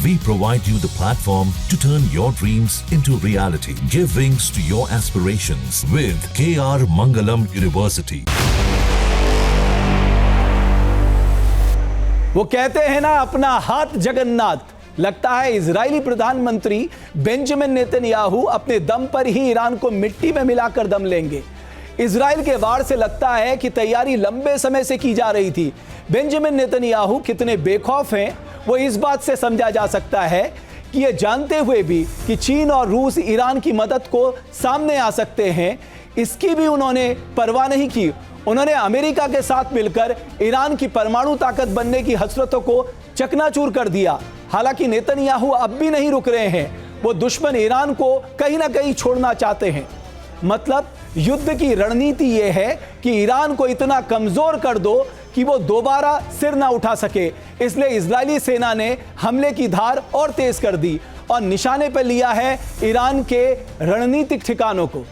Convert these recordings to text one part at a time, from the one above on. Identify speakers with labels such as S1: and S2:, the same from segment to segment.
S1: We provide you the platform to turn your dreams into reality. Give wings to your aspirations with KR Mangalam University.
S2: वो कहते हैं ना, अपना हाथ जगन्नाथ। लगता है इजरायली प्रधानमंत्री बेंजामिन नेतन्याहू अपने दम पर ही ईरान को मिट्टी में मिलाकर दम लेंगे। इजराइल के वार से लगता है कि तैयारी लंबे समय से की जा रही थी। बेंजामिन नेतन्याहू कितने बेखौफ हैं, वो इस बात से समझा जा सकता है कि ये जानते हुए भी कि चीन और रूस ईरान की मदद को सामने आ सकते हैं, इसकी भी उन्होंने परवाह नहीं की। उन्होंने अमेरिका के साथ मिलकर ईरान की परमाणु ताकत बनने की हसरतों को चकनाचूर कर दिया। हालांकि नेतन्याहू अब भी नहीं रुक रहे हैं, वो दुश्मन ईरान को कहीं ना कहीं छोड़ना चाहते हैं। मतलब युद्ध की रणनीति यह है कि ईरान को इतना कमजोर कर दो कि वो दोबारा सिर ना उठा सके। इसलिए इजरायली सेना ने हमले की धार और तेज कर दी और निशाने पर लिया है ईरान के रणनीतिक ठिकानों को।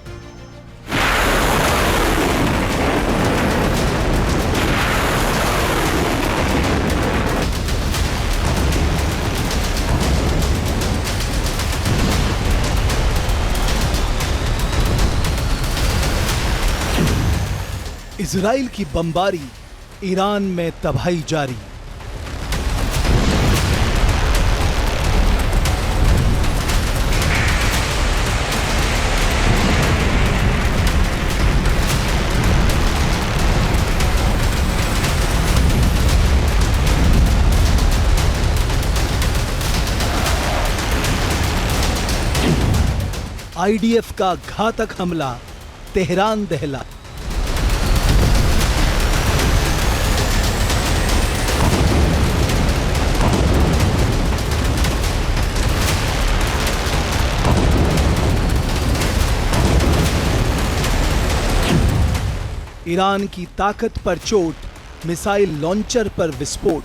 S3: इजराइल की बमबारी, ईरान में तबाही जारी। आईडीएफ का घातक हमला, तेहरान दहला। ईरान की ताकत पर चोट, मिसाइल लॉन्चर पर विस्फोट।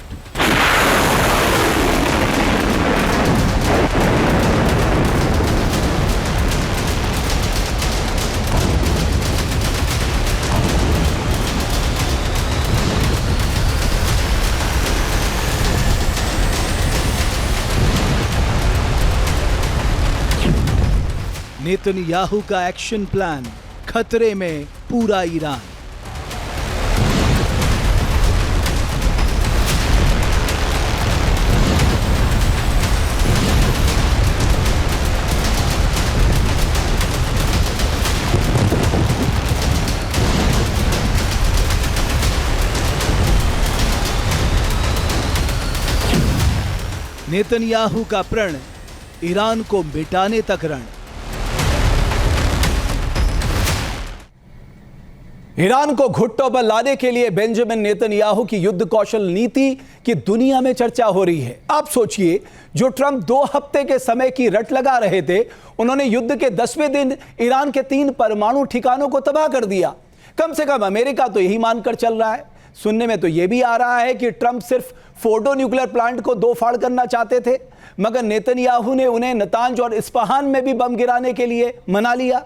S3: नेतन्याहू का एक्शन प्लान, खतरे में पूरा ईरान। नेतन्याहू का प्रण, ईरान को मिटाने तक रण।
S2: ईरान को घुट्टों पर लाने के लिए बेंजामिन नेतन्याहू की युद्ध कौशल नीति की दुनिया में चर्चा हो रही है। आप सोचिए, जो ट्रंप 2 हफ्ते के समय की रट लगा रहे थे, उन्होंने युद्ध के 10वें दिन ईरान के 3 परमाणु ठिकानों को तबाह कर दिया। कम से कम अमेरिका तो यही मानकर चल रहा है। सुनने में तो यह भी आ रहा है कि ट्रंप सिर्फ फोर्डो न्यूक्लियर प्लांट को 2 फाड़ करना चाहते थे, मगर नेतन्याहू ने उन्हें नतांज और इस्फहान में भी बम गिराने के लिए मना लिया।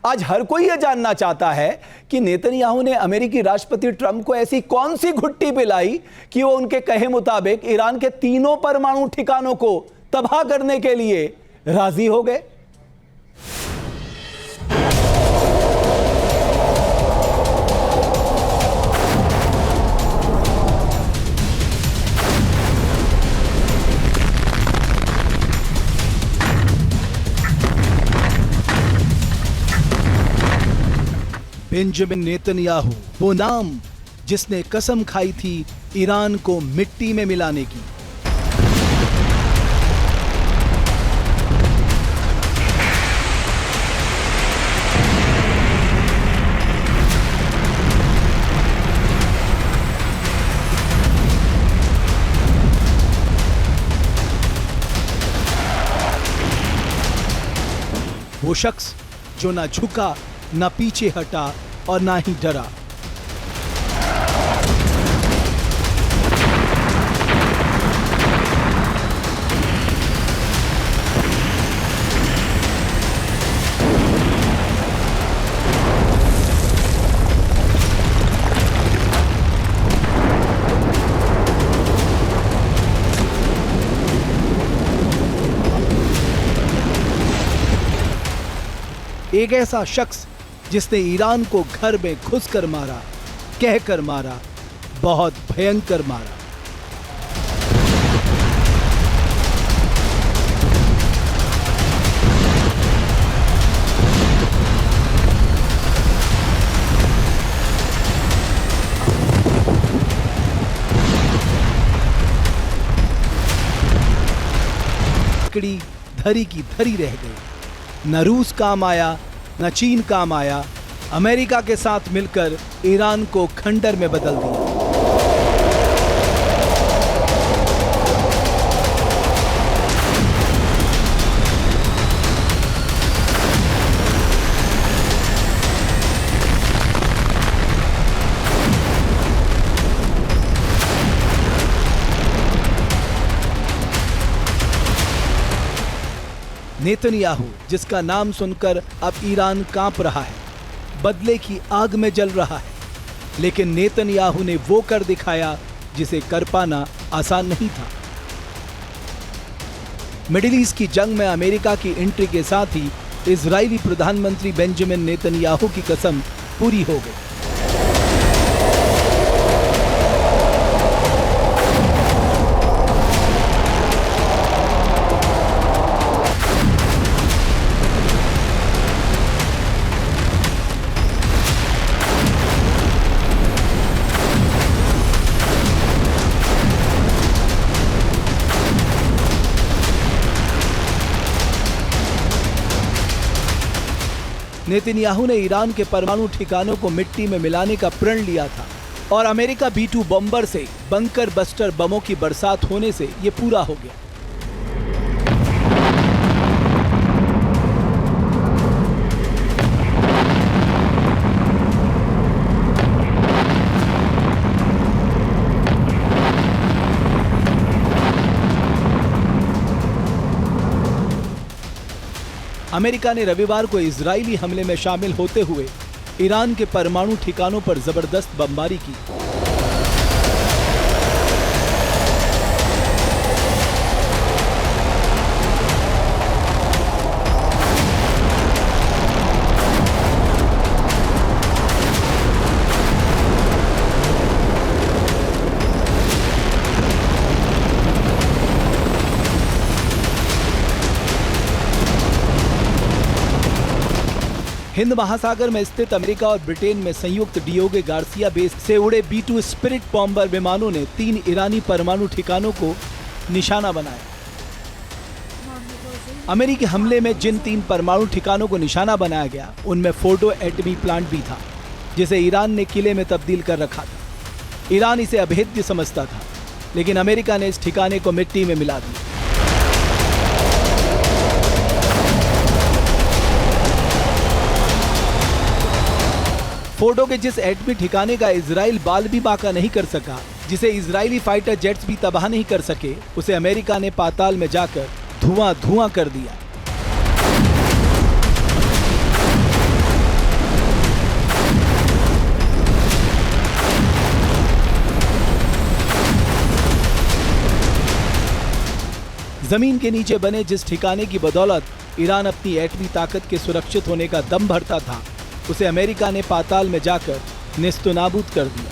S2: आज हर कोई यह जानना चाहता है कि नेतन्याहू ने अमेरिकी राष्ट्रपति ट्रंप को ऐसी कौन सी घुट्टी पिलाई कि वो उनके कहे मुताबिक ईरान के 3 परमाणु ठिकानों को तबाह करने के लिए राजी हो गए।
S3: बेंजामिन नेतन्याहू, वो नाम जिसने कसम खाई थी ईरान को मिट्टी में मिलाने की। वो शख्स जो ना झुका, ना पीछे हटा और ना ही डरा। एक ऐसा शख्स जिसने ईरान को घर में घुसकर मारा, कहकर मारा, बहुत भयंकर मारा। लकड़ी धरी की धरी रह गई। न रूस काम आया, न चीन काम आया। अमेरिका के साथ मिलकर ईरान को खंडर में बदल दिया। नेतन्याहू, जिसका नाम सुनकर अब ईरान कांप रहा है, बदले की आग में जल रहा है, लेकिन नेतन्याहू ने वो कर दिखाया जिसे कर पाना आसान नहीं था। मिडिल ईस्ट की जंग में अमेरिका की एंट्री के साथ ही इजरायली प्रधानमंत्री बेंजामिन नेतन्याहू की कसम पूरी हो गई। नेतन्याहू ने ईरान के परमाणु ठिकानों को मिट्टी में मिलाने का प्रण लिया था और अमेरिका B-2 बॉम्बर से बंकर बस्टर बमों की बरसात होने से यह पूरा हो गया। अमेरिका ने रविवार को इजरायली हमले में शामिल होते हुए ईरान के परमाणु ठिकानों पर जबरदस्त बमबारी की। हिंद महासागर में स्थित अमेरिका और ब्रिटेन में संयुक्त डियोगे गार्सिया बेस से उड़े B-2 स्पिरिट बॉम्बर विमानों ने 3 ईरानी परमाणु ठिकानों को निशाना बनाया। अमेरिकी हमले में जिन 3 परमाणु ठिकानों को निशाना बनाया गया, उनमें फोर्डो एटमी प्लांट भी था, जिसे ईरान ने किले में तब्दील कर रखा था। ईरान इसे अभेद्य समझता था, लेकिन अमेरिका ने इस ठिकाने को मिट्टी में मिला दिया। फोर्डो के जिस एटमी ठिकाने का इजराइल बाल भी बाका नहीं कर सका, जिसे इजरायली फाइटर जेट्स भी तबाह नहीं कर सके, उसे अमेरिका ने पाताल में जाकर धुआं धुआं कर दिया। जमीन के नीचे बने जिस ठिकाने की बदौलत ईरान अपनी एटमी ताकत के सुरक्षित होने का दम भरता था, उसे अमेरिका ने पाताल में जाकर नेस्तनाबूद कर दिया।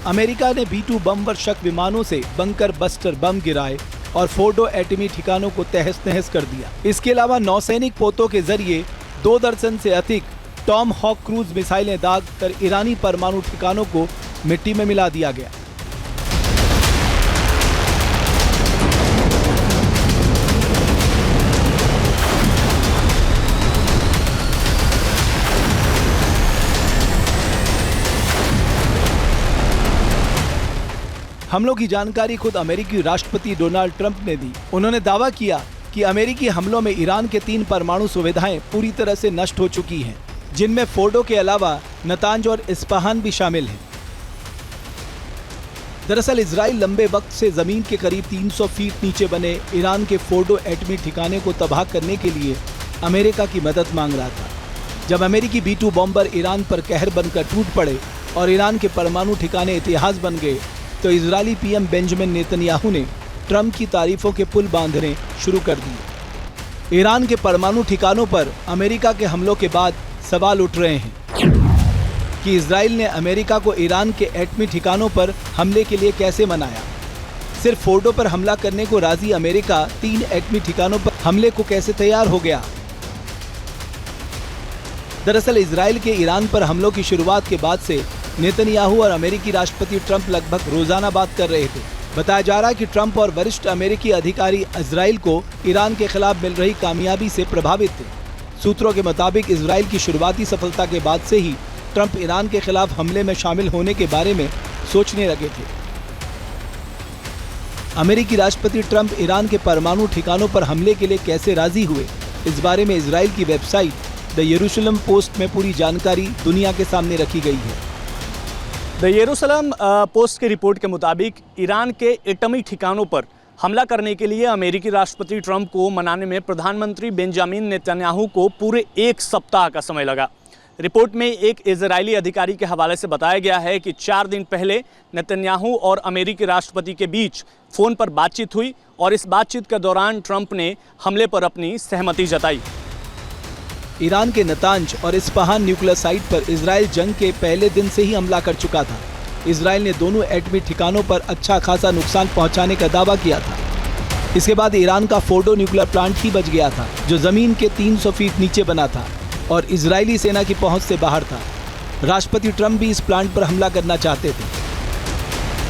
S3: अमेरिका ने B-2 बमवर्षक विमानों से बंकर बस्टर बम गिराए और फोर्डो एटमी ठिकानों को तहस नहस कर दिया। इसके अलावा नौसैनिक पोतों के जरिए 2 दर्जन से अधिक टॉम हॉक क्रूज मिसाइलें दाग कर ईरानी परमाणु ठिकानों को मिट्टी में मिला दिया गया। हमलों की जानकारी खुद अमेरिकी राष्ट्रपति डोनाल्ड ट्रंप ने दी। उन्होंने दावा किया कि अमेरिकी हमलों में ईरान के 3 परमाणु सुविधाएं पूरी तरह से नष्ट हो चुकी हैं, जिनमें फोर्डो के अलावा नतांज और इस्पाहान भी शामिल हैं। दरअसल इजराइल लंबे वक्त से जमीन के करीब 300 फीट नीचे बने ईरान के फोर्डो एटमी ठिकाने को तबाह करने के लिए अमेरिका की मदद मांग रहा था। जब अमेरिकी B-2 बॉम्बर ईरान पर कहर बनकर टूट पड़े और ईरान के परमाणु ठिकाने इतिहास बन गए, तो इजरायली पीएम बेंजामिन नेतन्याहू ने ट्रंप की तारीफों के पुल बांधने शुरू कर दिए। ईरान के परमाणु ठिकानों पर अमेरिका के हमलों के बाद सवाल उठ रहे हैं कि इजराइल ने अमेरिका को ईरान के एटमी ठिकानों पर हमले के लिए कैसे मनाया। सिर्फ फोर्डो पर हमला करने को राजी अमेरिका 3 एटमी ठिकानों पर हमले को कैसे तैयार हो गया। दरअसल इजराइल के ईरान पर हमलों की शुरुआत के बाद से नेतन्याहू और अमेरिकी राष्ट्रपति ट्रंप लगभग रोजाना बात कर रहे थे। बताया जा रहा है कि ट्रंप और वरिष्ठ अमेरिकी अधिकारी इजराइल को ईरान के खिलाफ मिल रही कामयाबी से प्रभावित थे। सूत्रों के मुताबिक इजराइल की शुरुआती सफलता के बाद से ही ट्रंप ईरान के खिलाफ हमले में शामिल होने के बारे में सोचने लगे थे। अमेरिकी राष्ट्रपति ट्रंप ईरान के परमाणु ठिकानों पर हमले के लिए कैसे राजी हुए, इस बारे में इजराइल की वेबसाइट द यरूशलेम पोस्ट में पूरी जानकारी दुनिया के सामने रखी गई है।
S4: द यरूशलेम पोस्ट की रिपोर्ट के मुताबिक ईरान के एटमी ठिकानों पर हमला करने के लिए अमेरिकी राष्ट्रपति ट्रंप को मनाने में प्रधानमंत्री बेंजामिन नेतन्याहू को पूरे 1 सप्ताह का समय लगा। रिपोर्ट में एक इजरायली अधिकारी के हवाले से बताया गया है कि 4 दिन पहले नेतन्याहू और अमेरिकी राष्ट्रपति के बीच फ़ोन पर बातचीत हुई और इस बातचीत के दौरान ट्रंप ने हमले पर अपनी सहमति जताई।
S3: ईरान के नतांज और इस्फहान न्यूक्लियर साइट पर इजराइल जंग के पहले दिन से ही हमला कर चुका था। इजराइल ने दोनों एटमी ठिकानों पर अच्छा खासा नुकसान पहुंचाने का दावा किया था। इसके बाद ईरान का फोर्डो न्यूक्लियर प्लांट ही बच गया था, जो जमीन के 300 फीट नीचे बना था और इजरायली सेना की पहुंच से बाहर था। राष्ट्रपति ट्रंप भी इस प्लांट पर हमला करना चाहते थे।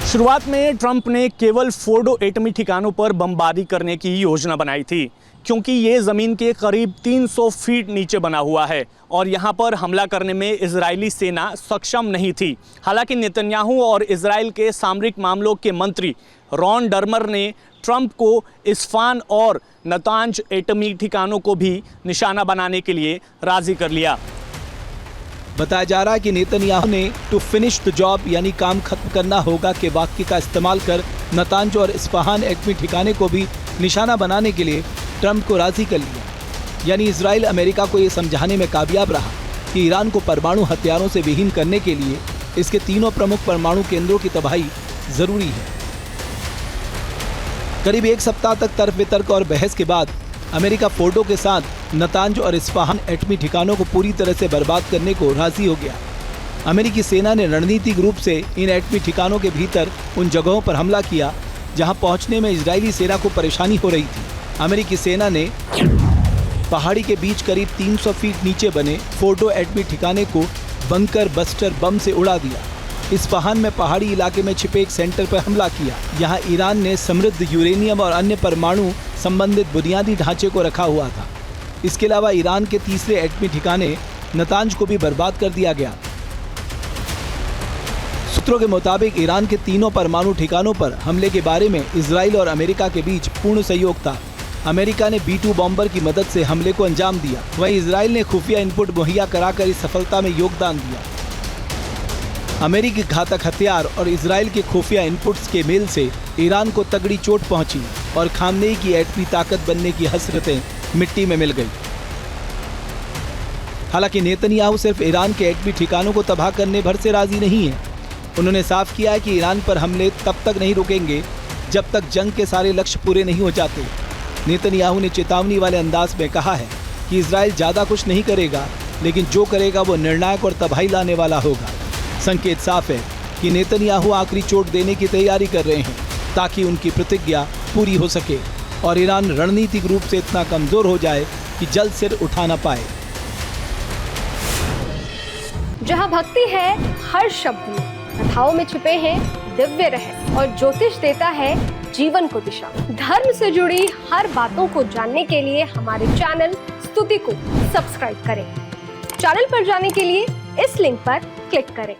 S4: शुरुआत में ट्रंप ने केवल फोर्डो एटमी ठिकानों पर बमबारी करने की योजना बनाई थी, क्योंकि ये ज़मीन के करीब 300 फीट नीचे बना हुआ है और यहाँ पर हमला करने में इजरायली सेना सक्षम नहीं थी। हालांकि नेतन्याहू और इजराइल के सामरिक मामलों के मंत्री रॉन डर्मर ने ट्रंप को इस्फहान और नतांज एटमी ठिकानों को भी निशाना बनाने के लिए राजी कर लिया।
S3: बताया जा रहा है कि नेतन्याहू ने टू फिनिश द जॉब यानी काम खत्म करना होगा के वाक्य का इस्तेमाल कर नतांज और इस्फहान एटमी ठिकाने को भी निशाना बनाने के लिए ट्रंप को राजी कर लिया। यानी इजराइल अमेरिका को ये समझाने में कामयाब रहा कि ईरान को परमाणु हथियारों से विहीन करने के लिए इसके तीनों प्रमुख परमाणु केंद्रों की तबाही जरूरी है। करीब 1 सप्ताह तक तर्क वितर्क और बहस के बाद अमेरिका फोर्डो के साथ नतांज और इस्फहान एटमी ठिकानों को पूरी तरह से बर्बाद करने को राजी हो गया। अमेरिकी सेना ने रणनीतिक रूप से इन एटमी ठिकानों के भीतर उन जगहों पर हमला किया जहां पहुंचने में इजरायली सेना को परेशानी हो रही थी। अमेरिकी सेना ने पहाड़ी के बीच करीब 300 फीट नीचे बने फोर्डो एटमी ठिकाने को बंकर बस्टर बम से उड़ा दिया। इस्फहान में पहाड़ी इलाके में छिपे एक सेंटर पर हमला किया। यहाँ ईरान ने समृद्ध यूरेनियम और अन्य परमाणु संबंधित बुनियादी ढांचे को रखा हुआ था। इसके अलावा ईरान के तीसरे एटमी ठिकाने नतांज को भी बर्बाद कर दिया गया। सूत्रों के मुताबिक ईरान के तीनों परमाणु ठिकानों पर हमले के बारे में इजराइल और अमेरिका के बीच पूर्ण सहयोग था। अमेरिका ने B-2 बॉम्बर की मदद से हमले को अंजाम दिया, वहीं इजराइल ने खुफिया इनपुट मुहैया कराकर इस सफलता में योगदान दिया। अमेरिकी घातक हथियार और इजराइल के खुफिया इनपुट्स के मेल से ईरान को तगड़ी चोट पहुंची और खामनेई की एटमी ताकत बनने की हसरतें मिट्टी में मिल गई। हालांकि नेतन्याहू सिर्फ ईरान के एटमी ठिकानों को तबाह करने भर से राजी नहीं है। उन्होंने साफ किया है कि ईरान पर हमले तब तक नहीं रुकेंगे जब तक जंग के सारे लक्ष्य पूरे नहीं हो जाते। नेतन्याहू ने चेतावनी वाले अंदाज में कहा है कि इजराइल ज़्यादा कुछ नहीं करेगा, लेकिन जो करेगा वो निर्णायक और तबाही लाने वाला होगा। संकेत साफ है कि नेतन्याहू आखिरी चोट देने की तैयारी कर रहे हैं ताकि उनकी प्रतिज्ञा पूरी हो सके और ईरान रणनीतिक रूप से इतना कमज़ोर हो जाए कि जल्द सिर उठा ना पाए।
S5: जहाँ भक्ति है हर शब्द में, कथाओं में छुपे हैं दिव्य रहस्य और ज्योतिष देता है जीवन को दिशा। धर्म से जुड़ी हर बातों को जानने के लिए हमारे चैनल स्तुति को सब्सक्राइब करें। चैनल पर जाने के लिए इस लिंक पर क्लिक करें।